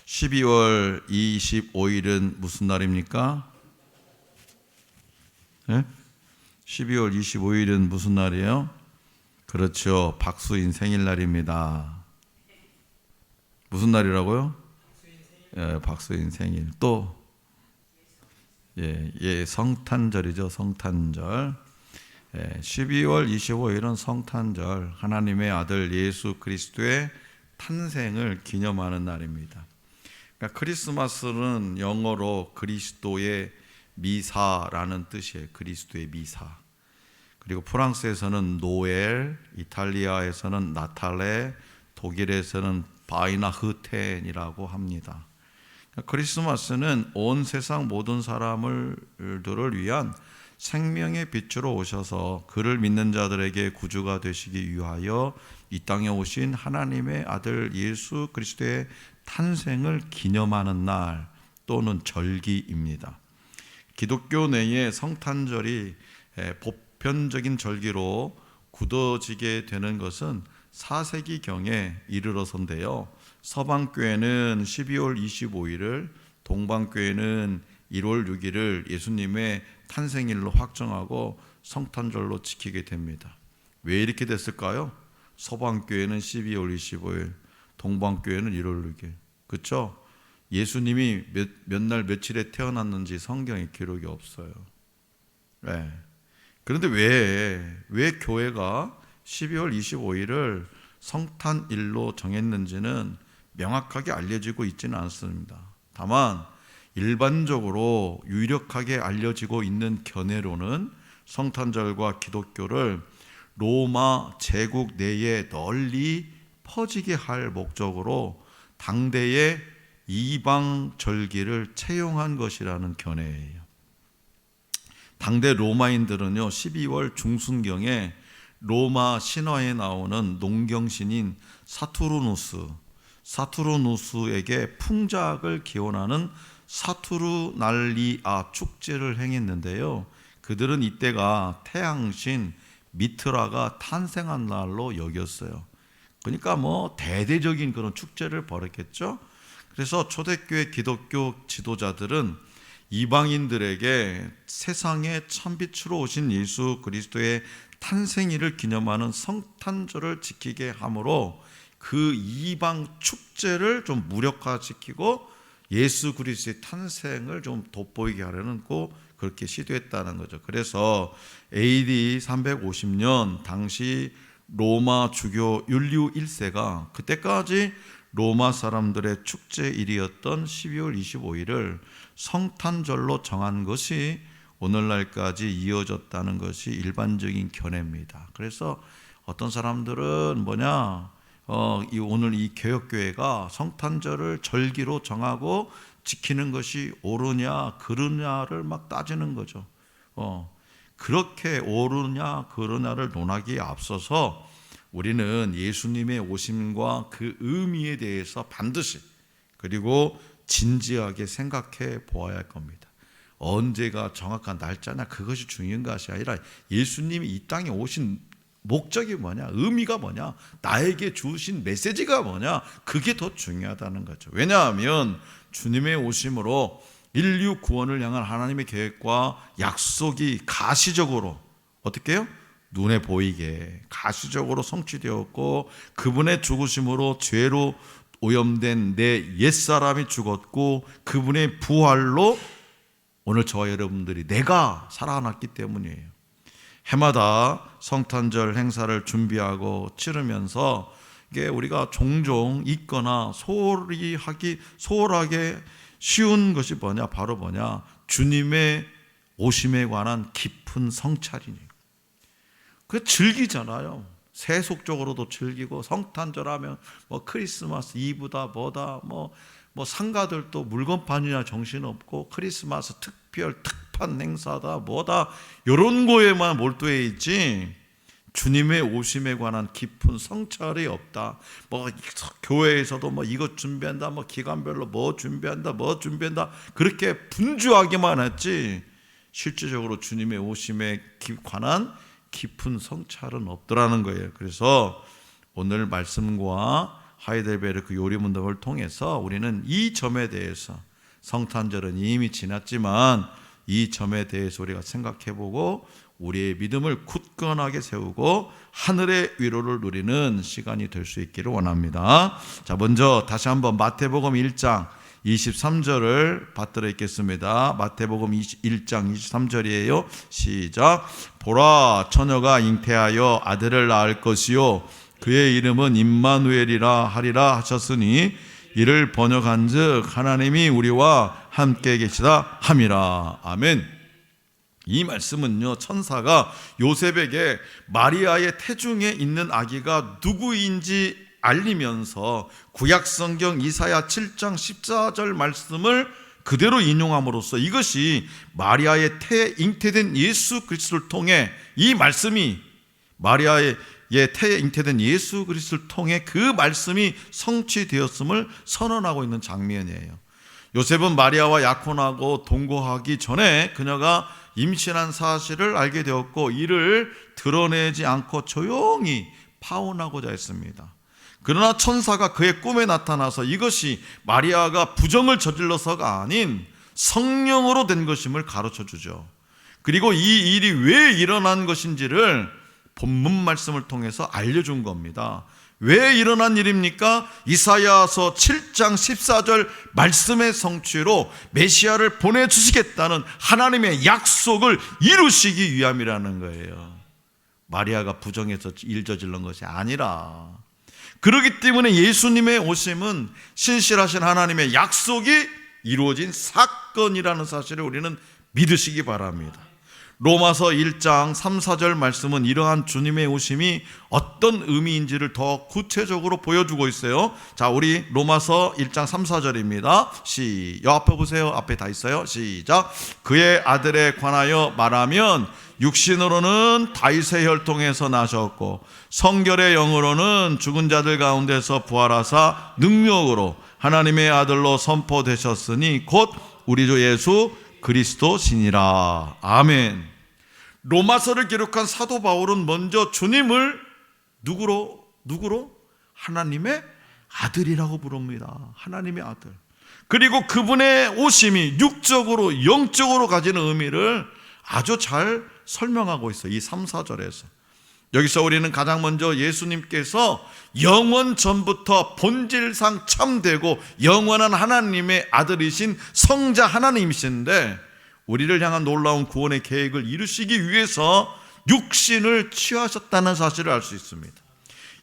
12월 25일은 무슨 날입니까? 네? 12월 25일은 무슨 날이에요? 그렇죠. 박수인 생일날입니다. 무슨 날이라고요? 예, 박수인 생일. 또 성탄절이죠. 성탄절. 12월 25일은 성탄절, 하나님의 아들 예수 그리스도의 탄생을 기념하는 날입니다. 그러니까 크리스마스는 영어로 그리스도의 미사라는 뜻이에요. 그리스도의 미사. 그리고 프랑스에서는 노엘, 이탈리아에서는 나탈레, 독일에서는 바이나흐텐이라고 합니다. 그러니까 크리스마스는 온 세상 모든 사람들을 위한 생명의 빛으로 오셔서 그를 믿는 자들에게 구주가 되시기 위하여 이 땅에 오신 하나님의 아들 예수 그리스도의 탄생을 기념하는 날 또는 절기입니다. 기독교 내에 성탄절이 보편적인 절기로 굳어지게 되는 것은 4세기경에 이르러서인데요. 서방교회는 12월 25일을, 동방교회는 1월 6일을 예수님의 탄생일로 확정하고 성탄절로 지키게 됩니다. 왜 이렇게 됐을까요? 서방교회는 12월 25일, 동방교회는 1월 6일. 그렇죠? 예수님이 몇 날 며칠에 태어났는지 성경에 기록이 없어요. 네. 그런데 왜 교회가 12월 25일을 성탄일로 정했는지는 명확하게 알려지고 있지는 않습니다. 다만 일반적으로 유력하게 알려지고 있는 견해로는 성탄절과 기독교를 로마 제국 내에 널리 퍼지게 할 목적으로 당대의 이방 절기를 채용한 것이라는 견해예요. 당대 로마인들은요, 12월 중순경에 로마 신화에 나오는 농경신인 사투르누스에게 풍작을 기원하는 사투르날리아 축제를 행했는데요. 그들은 이때가 태양신 미트라가 탄생한 날로 여겼어요. 그러니까 대대적인 그런 축제를 벌였겠죠. 그래서 초대교회 기독교 지도자들은 이방인들에게 세상의 참빛으로 오신 예수 그리스도의 탄생일을 기념하는 성탄절을 지키게 함으로 그 이방 축제를 좀 무력화시키고 예수 그리스도의 탄생을 좀 돋보이게 하려는 그렇게 시도했다는 거죠. 그래서 AD 350년 당시 로마 주교 율리우 1세가 그때까지 로마 사람들의 축제일이었던 12월 25일을 성탄절로 정한 것이 오늘날까지 이어졌다는 것이 일반적인 견해입니다. 그래서 어떤 사람들은 오늘 이 개혁교회가 성탄절을 절기로 정하고 지키는 것이 옳으냐 그르냐를 막 따지는 거죠. 그렇게 옳으냐 그르냐를 논하기에 앞서서 우리는 예수님의 오심과 그 의미에 대해서 반드시 그리고 진지하게 생각해 보아야 할 겁니다. 언제가 정확한 날짜냐 그것이 중요한 것이 아니라 예수님이 이 땅에 오신 목적이 뭐냐, 의미가 뭐냐, 나에게 주신 메시지가 뭐냐, 그게 더 중요하다는 거죠. 왜냐하면 주님의 오심으로 인류 구원을 향한 하나님의 계획과 약속이 가시적으로 어떻게 해요? 눈에 보이게 가시적으로 성취되었고, 그분의 죽으심으로 죄로 오염된 내 옛사람이 죽었고, 그분의 부활로 오늘 저와 여러분들이 내가 살아났기 때문이에요. 해마다 성탄절 행사를 준비하고 치르면서 이게 우리가 종종 잊거나 소홀하게 쉬운 것이 바로 주님의 오심에 관한 깊은 성찰이니. 그 즐기잖아요. 세속적으로도 즐기고, 성탄절 하면 크리스마스 이브다 상가들도 물건 파느냐 정신없고, 크리스마스 특판 행사다 이런 거에만 몰두해 있지 주님의 오심에 관한 깊은 성찰이 없다. 교회에서도 이것 준비한다, 기간별로 준비한다 그렇게 분주하게만 했지 실질적으로 주님의 오심에 관한 깊은 성찰은 없더라는 거예요. 그래서 오늘 말씀과 하이델베르크 요리문답을 통해서 우리는 이 점에 대해서, 성탄절은 이미 지났지만 이 점에 대해서 우리가 생각해보고 우리의 믿음을 굳건하게 세우고 하늘의 위로를 누리는 시간이 될 수 있기를 원합니다. 자, 먼저 다시 한번 마태복음 1장 23절을 받들어 읽겠습니다. 마태복음 1장 23절이에요. 시작. 보라, 처녀가 잉태하여 아들을 낳을 것이요 그의 이름은 임마누엘이라 하리라 하셨으니 이를 번역한즉 하나님이 우리와 함께 계시다 함이라. 아멘. 이 말씀은요, 천사가 요셉에게 마리아의 태중에 있는 아기가 누구인지 알리면서 구약성경 이사야 7장 14절 말씀을 그대로 인용함으로써 이것이 마리아의 잉태된 예수 그리스도를 통해, 이 말씀이 마리아의 태에 잉태된 예수 그리스도를 통해 그 말씀이 성취되었음을 선언하고 있는 장면이에요. 요셉은 마리아와 약혼하고 동거하기 전에 그녀가 임신한 사실을 알게 되었고 이를 드러내지 않고 조용히 파혼하고자 했습니다. 그러나 천사가 그의 꿈에 나타나서 이것이 마리아가 부정을 저질러서가 아닌 성령으로 된 것임을 가르쳐주죠. 그리고 이 일이 왜 일어난 것인지를 본문 말씀을 통해서 알려준 겁니다. 왜 일어난 일입니까? 이사야서 7장 14절 말씀의 성취로 메시아를 보내주시겠다는 하나님의 약속을 이루시기 위함이라는 거예요. 마리아가 부정해서 일 저질른 것이 아니라, 그렇기 때문에 예수님의 오심은 신실하신 하나님의 약속이 이루어진 사건이라는 사실을 우리는 믿으시기 바랍니다. 로마서 1장 3, 4절 말씀은 이러한 주님의 오심이 어떤 의미인지를 더 구체적으로 보여주고 있어요. 자, 우리 로마서 1장 3, 4절입니다. 앞에 보세요. 앞에 다 있어요. 시작. 그의 아들에 관하여 말하면 육신으로는 다윗의 혈통에서 나셨고 성결의 영으로는 죽은 자들 가운데서 부활하사 능력으로 하나님의 아들로 선포되셨으니 곧 우리 주 예수 그리스도시니라. 아멘. 로마서를 기록한 사도 바울은 먼저 주님을 누구로? 하나님의 아들이라고 부릅니다. 하나님의 아들. 그리고 그분의 오심이 육적으로 영적으로 가지는 의미를 아주 잘 설명하고 있어요. 이 3, 4절에서. 여기서 우리는 가장 먼저 예수님께서 영원 전부터 본질상 참되고 영원한 하나님의 아들이신 성자 하나님이신데 우리를 향한 놀라운 구원의 계획을 이루시기 위해서 육신을 취하셨다는 사실을 알 수 있습니다.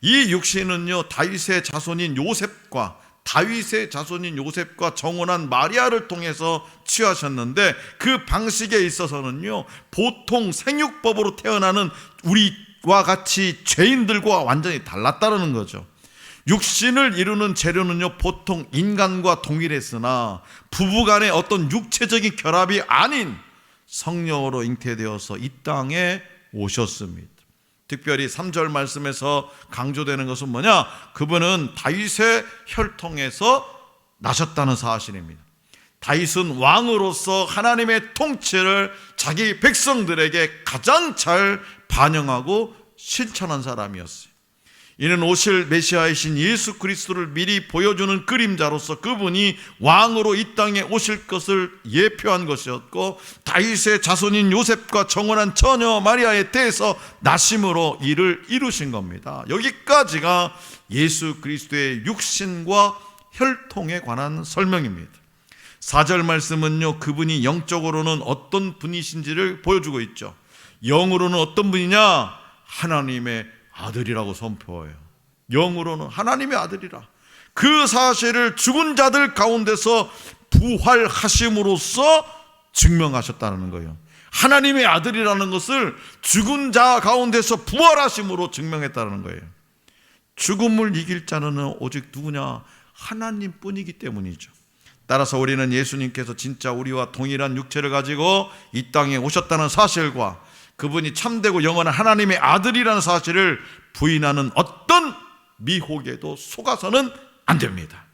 이 육신은요, 다윗의 자손인 요셉과 정혼한 마리아를 통해서 취하셨는데 그 방식에 있어서는요, 보통 생육법으로 태어나는 우리와 같이 죄인들과 완전히 달랐다는 거죠. 육신을 이루는 재료는요, 보통 인간과 동일했으나 부부간의 어떤 육체적인 결합이 아닌 성령으로 잉태되어서 이 땅에 오셨습니다. 특별히 3절 말씀에서 강조되는 것은 뭐냐? 그분은 다윗의 혈통에서 나셨다는 사실입니다. 다윗은 왕으로서 하나님의 통치를 자기 백성들에게 가장 잘 반영하고 실천한 사람이었어요. 이는 오실 메시아이신 예수 그리스도를 미리 보여주는 그림자로서 그분이 왕으로 이 땅에 오실 것을 예표한 것이었고, 다윗의 자손인 요셉과 정혼한 처녀 마리아에 대해서 나심으로 이를 이루신 겁니다. 여기까지가 예수 그리스도의 육신과 혈통에 관한 설명입니다. 4절 말씀은요, 그분이 영적으로는 어떤 분이신지를 보여주고 있죠. 영으로는 어떤 분이냐? 하나님의 아들이라고 선포해요. 영으로는 하나님의 아들이라. 그 사실을 죽은 자들 가운데서 부활하심으로써 증명하셨다는 거예요. 하나님의 아들이라는 것을 죽은 자 가운데서 부활하심으로 증명했다는 거예요. 죽음을 이길 자는 오직 누구냐? 하나님뿐이기 때문이죠. 따라서 우리는 예수님께서 진짜 우리와 동일한 육체를 가지고 이 땅에 오셨다는 사실과 그분이 참되고 영원한 하나님의 아들이라는 사실을 부인하는 어떤 미혹에도 속아서는 안 됩니다.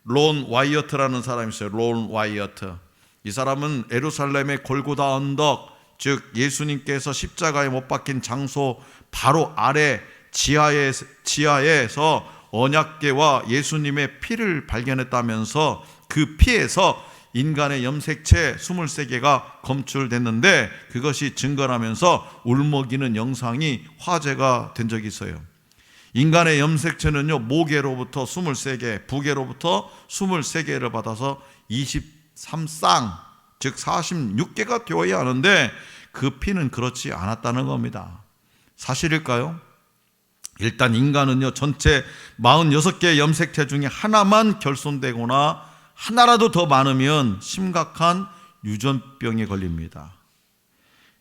론 와이어트라는 사람이 있어요. 론 와이어트. 이 사람은 예루살렘의 골고다 언덕, 즉 예수님께서 십자가에 못 박힌 장소 바로 아래 지하에서 언약궤와 예수님의 피를 발견했다면서 그 피에서 인간의 염색체 23개가 검출됐는데 그것이 증거라면서 울먹이는 영상이 화제가 된 적이 있어요. 인간의 염색체는요, 모계로부터 23개, 부계로부터 23개를 받아서 23쌍, 즉 46개가 되어야 하는데 그 피는 그렇지 않았다는 겁니다. 사실일까요? 일단 인간은요, 전체 46개의 염색체 중에 하나만 결손되거나 하나라도 더 많으면 심각한 유전병에 걸립니다.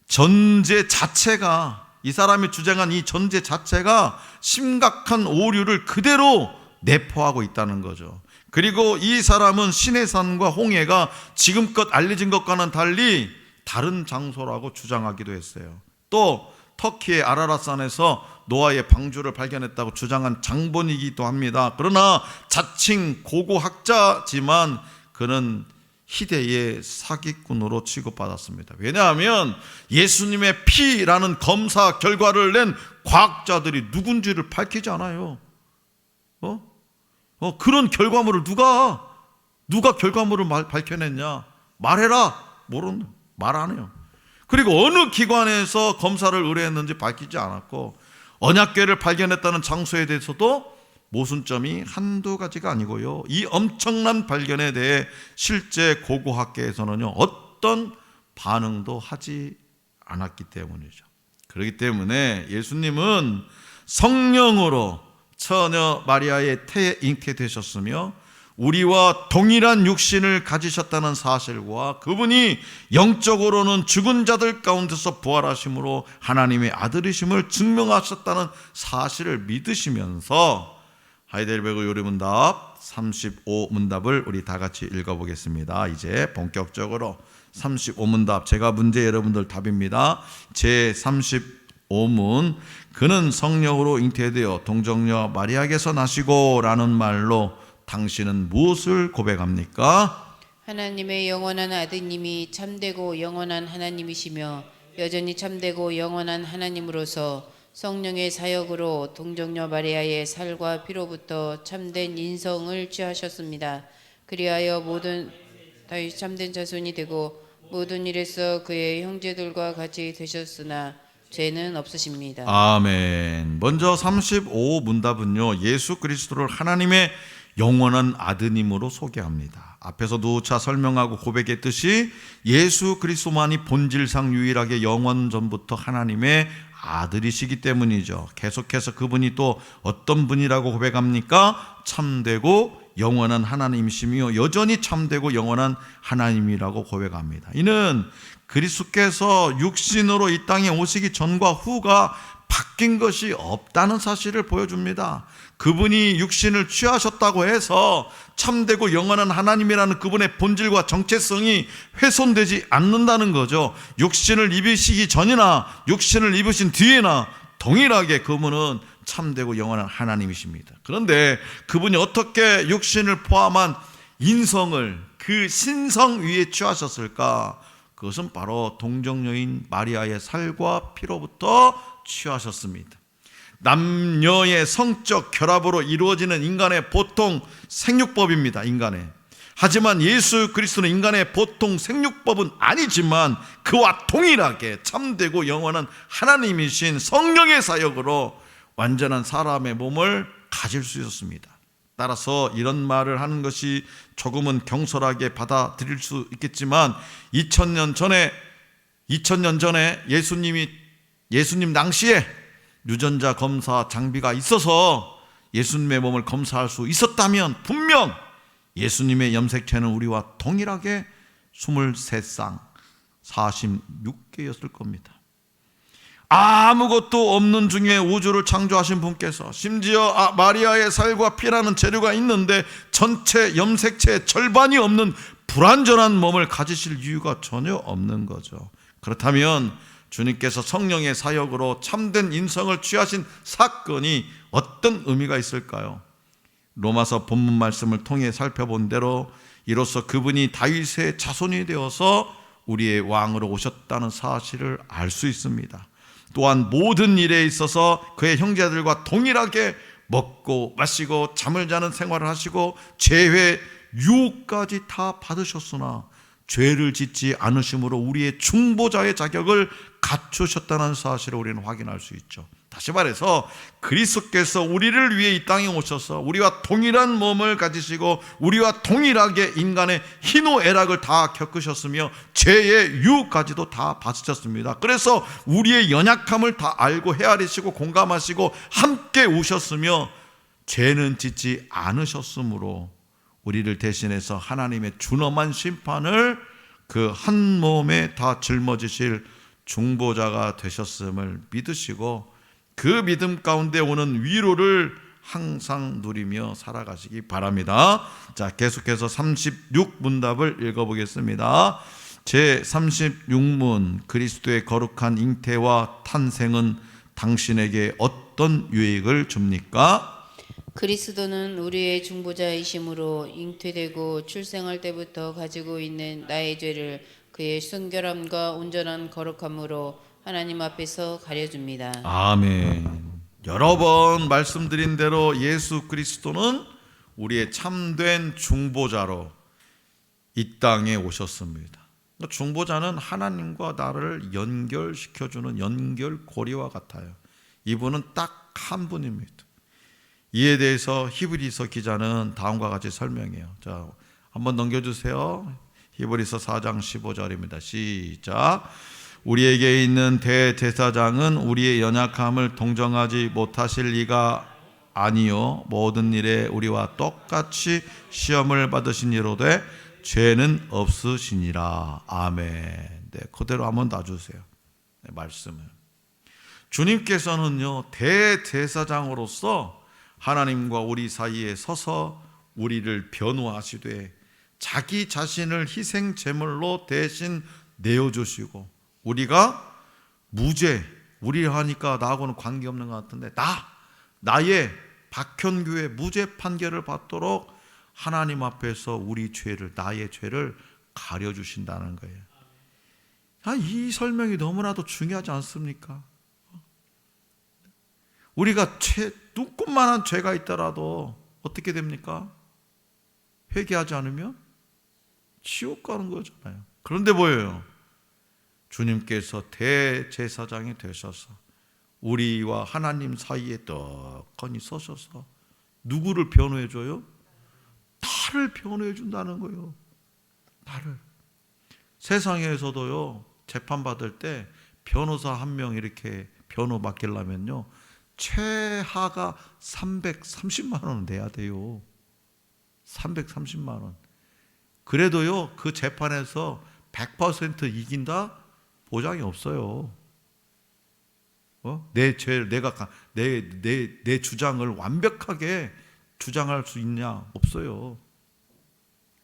전제 자체가, 이 사람이 주장한 이 전제 자체가 심각한 오류를 그대로 내포하고 있다는 거죠. 그리고 이 사람은 시내산과 홍해가 지금껏 알려진 것과는 달리 다른 장소라고 주장하기도 했어요. 또 터키의 아라랏산에서 노아의 방주를 발견했다고 주장한 장본이기도 합니다. 그러나 자칭 고고학자지만 그는 희대의 사기꾼으로 취급받았습니다. 왜냐하면 예수님의 피라는 검사 결과를 낸 과학자들이 누군지를 밝히지 않아요. 그런 결과물을 누가 결과물을 밝혀냈냐? 말해라. 모르는, 말 안 해요. 그리고 어느 기관에서 검사를 의뢰했는지 밝히지 않았고, 언약궤를 발견했다는 장소에 대해서도 모순점이 한두 가지가 아니고요, 이 엄청난 발견에 대해 실제 고고학계에서는요, 어떤 반응도 하지 않았기 때문이죠. 그렇기 때문에 예수님은 성령으로 처녀 마리아의 태에 잉태되셨으며 우리와 동일한 육신을 가지셨다는 사실과 그분이 영적으로는 죽은 자들 가운데서 부활하심으로 하나님의 아들이심을 증명하셨다는 사실을 믿으시면서 하이델베르그 요리문답 35문답을 우리 다 같이 읽어보겠습니다. 이제 본격적으로 35문답, 제가 문제, 여러분들 답입니다. 제 35문, 그는 성령으로 잉태되어 동정녀 마리아에게서 나시고 라는 말로 당신은 무엇을 고백합니까? 하나님의 영원한 아드님이 참되고 영원한 하나님이시며 여전히 참되고 영원한 하나님으로서 성령의 사역으로 동정녀 마리아의 살과 피로부터 참된 인성을 취하셨습니다. 그리하여 모든 다윗 참된 자손이 되고 모든 일에서 그의 형제들과 같이 되셨으나 죄는 없으십니다. 아멘. 먼저 35문답은요, 예수 그리스도를 하나님의 영원한 아드님으로 소개합니다. 앞에서 누차 설명하고 고백했듯이 예수 그리스도만이 본질상 유일하게 영원 전부터 하나님의 아들이시기 때문이죠. 계속해서 그분이 또 어떤 분이라고 고백합니까? 참되고 영원한 하나님이시며 여전히 참되고 영원한 하나님이라고 고백합니다. 이는 그리스도께서 육신으로 이 땅에 오시기 전과 후가 바뀐 것이 없다는 사실을 보여줍니다. 그분이 육신을 취하셨다고 해서 참되고 영원한 하나님이라는 그분의 본질과 정체성이 훼손되지 않는다는 거죠. 육신을 입으시기 전이나 육신을 입으신 뒤에나 동일하게 그분은 참되고 영원한 하나님이십니다. 그런데 그분이 어떻게 육신을 포함한 인성을 그 신성 위에 취하셨을까? 그것은 바로 동정녀인 마리아의 살과 피로부터 취하셨습니다. 남녀의 성적 결합으로 이루어지는 인간의 보통 생육법입니다. 인간의. 하지만 예수 그리스도는 인간의 보통 생육법은 아니지만 그와 동일하게 참되고 영원한 하나님이신 성령의 사역으로 완전한 사람의 몸을 가질 수 있었습니다. 따라서 이런 말을 하는 것이 조금은 경솔하게 받아들일 수 있겠지만 2000년 전에 예수님 당시에 유전자 검사 장비가 있어서 예수님의 몸을 검사할 수 있었다면 분명 예수님의 염색체는 우리와 동일하게 23쌍 46개였을 겁니다. 아무것도 없는 중에 우주를 창조하신 분께서 심지어 마리아의 살과 피라는 재료가 있는데 전체 염색체의 절반이 없는 불완전한 몸을 가지실 이유가 전혀 없는 거죠. 그렇다면 주님께서 성령의 사역으로 참된 인성을 취하신 사건이 어떤 의미가 있을까요? 로마서 본문 말씀을 통해 살펴본 대로 이로써 그분이 다윗의 자손이 되어서 우리의 왕으로 오셨다는 사실을 알 수 있습니다. 또한 모든 일에 있어서 그의 형제들과 동일하게 먹고 마시고 잠을 자는 생활을 하시고 죄의 유혹까지 다 받으셨으나 죄를 짓지 않으심으로 우리의 중보자의 자격을 갖추셨다는 사실을 우리는 확인할 수 있죠. 다시 말해서 그리스도께서 우리를 위해 이 땅에 오셔서 우리와 동일한 몸을 가지시고 우리와 동일하게 인간의 희노애락을 다 겪으셨으며 죄의 유혹까지도 다 받으셨습니다. 그래서 우리의 연약함을 다 알고 헤아리시고 공감하시고 함께 오셨으며 죄는 짓지 않으셨으므로 우리를 대신해서 하나님의 준엄한 심판을 그 한 몸에 다 짊어지실 중보자가 되셨음을 믿으시고 그 믿음 가운데 오는 위로를 항상 누리며 살아가시기 바랍니다. 자, 계속해서 36문답을 읽어보겠습니다. 제 36문, 그리스도의 거룩한 잉태와 탄생은 당신에게 어떤 유익을 줍니까? 그리스도는 우리의 중보자이심으로 잉태되고 출생할 때부터 가지고 있는 나의 죄를 그의 순결함과 온전한 거룩함으로 하나님 앞에서 가려줍니다. 아멘. 여러 번 말씀드린 대로 예수 그리스도는 우리의 참된 중보자로 이 땅에 오셨습니다. 중보자는 하나님과 나를 연결시켜주는 연결고리와 같아요. 이분은 딱 한 분입니다. 이에 대해서 히브리서 기자는 다음과 같이 설명해요. 자, 한번 넘겨주세요. 히브리서 4장 15절입니다. 시작. 우리에게 있는 대제사장은 우리의 연약함을 동정하지 못하실 리가 아니요 모든 일에 우리와 똑같이 시험을 받으신 이로되 죄는 없으시니라. 아멘. 네, 그대로 한번 놔주세요. 네, 말씀을. 주님께서는요 대제사장으로서 하나님과 우리 사이에 서서 우리를 변호하시되 자기 자신을 희생 제물로 대신 내어주시고 우리가 무죄, 우리 하니까 나하고는 관계없는 것 같은데 나의 박현규의 무죄 판결을 받도록 하나님 앞에서 우리 죄를, 나의 죄를 가려주신다는 거예요. 이 설명이 너무나도 중요하지 않습니까? 우리가 눈꽃만한 죄가 있더라도 어떻게 됩니까? 회개하지 않으면 지옥 가는 거잖아요. 그런데 뭐예요? 주님께서 대제사장이 되셔서 우리와 하나님 사이에 떡하니 서셔서 누구를 변호해 줘요? 나를 변호해 준다는 거예요. 나를. 세상에서도요 재판받을 때 변호사 한 명 이렇게 변호 맡기려면요 최하가 330만 원은 내야 돼요. 330만 원. 그래도요 그 재판에서 100% 이긴다? 보장이 없어요. 내 죄를 내 주장을 완벽하게 주장할 수 있냐? 없어요.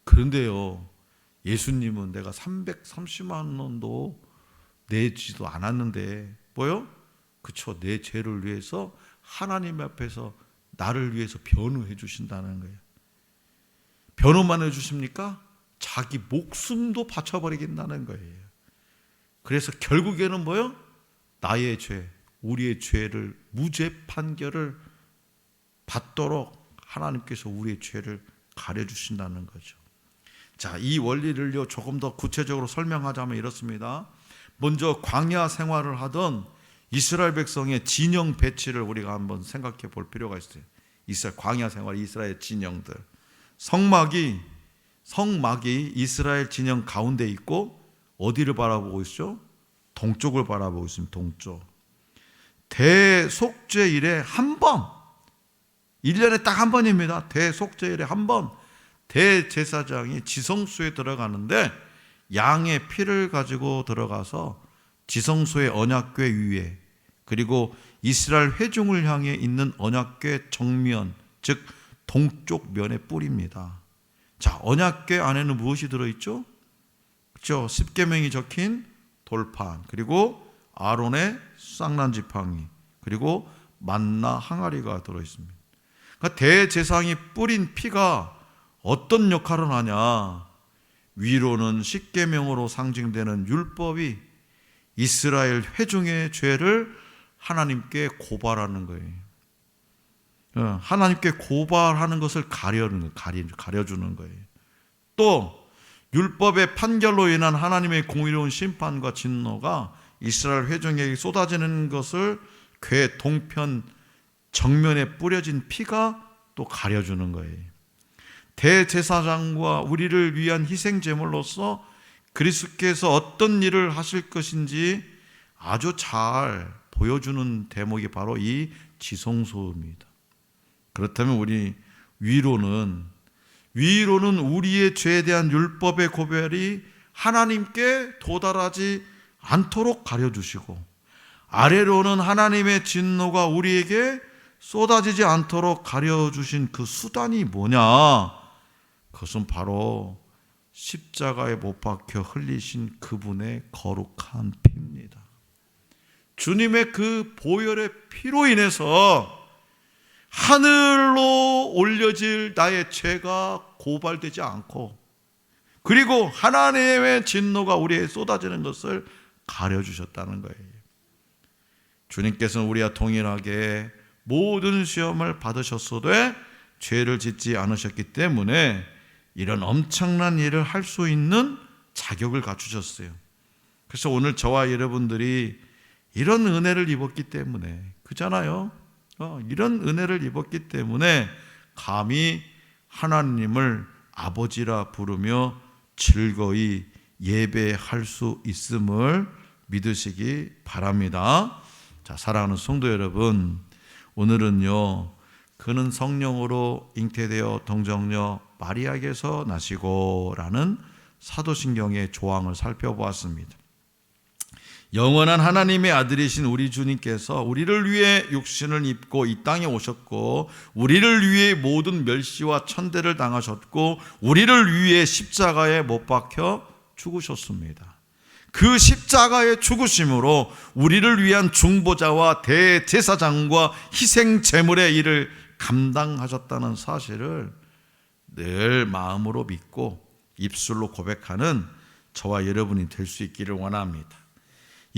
그런데요 예수님은 내가 330만 원도 내지도 않았는데 뭐요? 그쵸, 내 죄를 위해서 하나님 앞에서 나를 위해서 변호해 주신다는 거예요. 변호만 해 주십니까? 자기 목숨도 바쳐버리겠다는 거예요. 그래서 결국에는 뭐요? 나의 죄, 우리의 죄를 무죄 판결을 받도록 하나님께서 우리의 죄를 가려주신다는 거죠. 자, 이 원리를요 조금 더 구체적으로 설명하자면 이렇습니다. 먼저 광야 생활을 하던 이스라엘 백성의 진영 배치를 우리가 한번 생각해 볼 필요가 있어요. 이스라엘 광야 생활, 이스라엘 진영들. 성막이 이스라엘 진영 가운데 있고 어디를 바라보고 있죠? 동쪽을 바라보고 있습니다. 동쪽. 대속죄일에 한 번, 1년에 딱 한 번입니다. 대속죄일에 한 번 대제사장이 지성소에 들어가는데 양의 피를 가지고 들어가서 지성소의 언약궤 위에 그리고 이스라엘 회중을 향해 있는 언약궤 정면, 즉 동쪽 면에 뿌립니다. 자, 언약궤 안에는 무엇이 들어있죠? 그렇죠? 십계명이 적힌 돌판, 그리고 아론의 쌍난지팡이, 그리고 만나 항아리가 들어있습니다. 그러니까 대제사장이 뿌린 피가 어떤 역할을 하냐? 위로는 십계명으로 상징되는 율법이 이스라엘 회중의 죄를 하나님께 고발하는 거예요. 하나님께 고발하는 것을 가려주는 거예요. 또 율법의 판결로 인한 하나님의 공의로운 심판과 진노가 이스라엘 회중에게 쏟아지는 것을 궤 동편 정면에 뿌려진 피가 또 가려주는 거예요. 대제사장과 우리를 위한 희생제물로서 그리스도께서 어떤 일을 하실 것인지 아주 잘 보여주는 대목이 바로 이 지성소입니다. 그렇다면 우리 위로는 우리의 죄에 대한 율법의 고별이 하나님께 도달하지 않도록 가려주시고, 아래로는 하나님의 진노가 우리에게 쏟아지지 않도록 가려주신 그 수단이 뭐냐? 그것은 바로 십자가에 못 박혀 흘리신 그분의 거룩한 피입니다. 주님의 그 보혈의 피로 인해서 하늘로 올려질 나의 죄가 고발되지 않고, 그리고 하나님의 진노가 우리에게 쏟아지는 것을 가려주셨다는 거예요. 주님께서는 우리와 동일하게 모든 시험을 받으셨어도 죄를 짓지 않으셨기 때문에 이런 엄청난 일을 할 수 있는 자격을 갖추셨어요. 그래서 오늘 저와 여러분들이 이런 은혜를 입었기 때문에, 그잖아요. 이런 은혜를 입었기 때문에 감히 하나님을 아버지라 부르며 즐거이 예배할 수 있음을 믿으시기 바랍니다. 자, 사랑하는 성도 여러분, 오늘은요, 그는 성령으로 잉태되어 동정녀 마리아에게서 나시고 라는 사도신경의 조항을 살펴보았습니다. 영원한 하나님의 아들이신 우리 주님께서 우리를 위해 육신을 입고 이 땅에 오셨고, 우리를 위해 모든 멸시와 천대를 당하셨고, 우리를 위해 십자가에 못 박혀 죽으셨습니다. 그 십자가의 죽으심으로 우리를 위한 중보자와 대제사장과 희생 제물의 일을 감당하셨다는 사실을 늘 마음으로 믿고 입술로 고백하는 저와 여러분이 될 수 있기를 원합니다.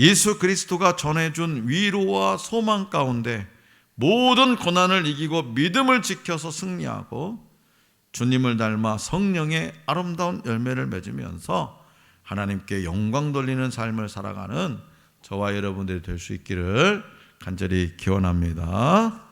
예수 그리스도가 전해준 위로와 소망 가운데 모든 고난을 이기고 믿음을 지켜서 승리하고 주님을 닮아 성령의 아름다운 열매를 맺으면서 하나님께 영광 돌리는 삶을 살아가는 저와 여러분들이 될 수 있기를 간절히 기원합니다.